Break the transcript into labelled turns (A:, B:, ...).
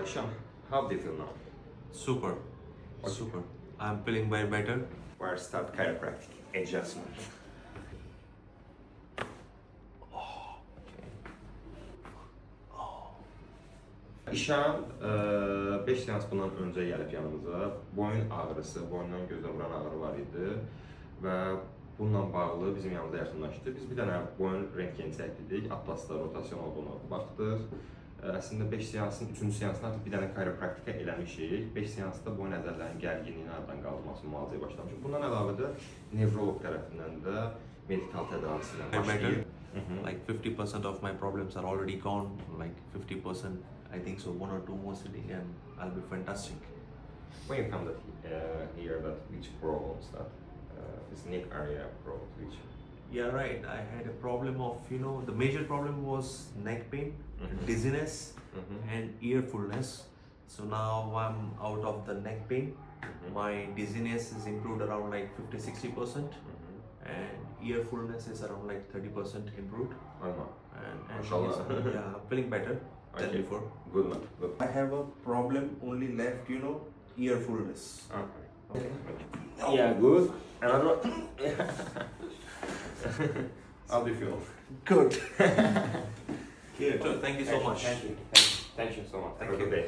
A: Sean, how do you feel now?
B: Super.
A: Okay.
B: Super. I'm feeling way better.
A: We'll start chiropractic adjustment. İşan 5 seans bundan öncə gəlib yanımıza. Boyun ağrısı, boyundan gözə vuran ağrı var idi və bununla bağlı bizim yanımızda yaxınlaşdı. Biz bir dənə boyun rentgeni çəkdik, atlasda rotasyon olduğuna baxdıq. Əslində 5 seansın 3-cü seansında artıq bir dənə chiropraktika eləmişik. 5 seansda boyun əzələlərinin gərginliyini aradan qaldırması müalicəyə başlamışıq. Bundan əlavə də nevroloq tərəfindən də medikal tədavisi ilə başlayıb.
B: Like 50% of my problems are already gone. Like 50%, I think so. 1 or 2 more sitting and I'll be fantastic.
A: When you come here, that which problems that this neck area problems, which
B: Yeah, right. I had a problem of, the major problem was neck pain, dizziness, and earfulness. So now I'm out of the neck pain. My dizziness is improved around like 50-60%, and earfulness is around like 30% improved. And
A: Mashallah.
B: yes, yeah, I'm feeling better than
A: Okay.
B: before.
A: Good man, good.
B: I have a problem only left, earfulness.
A: Okay. Yeah, good. Another one. How do you feel?
B: Good. Yeah, thank you so much.
A: Thank you. Thank you so much.
B: Thank
A: Have a
B: you.
A: good day.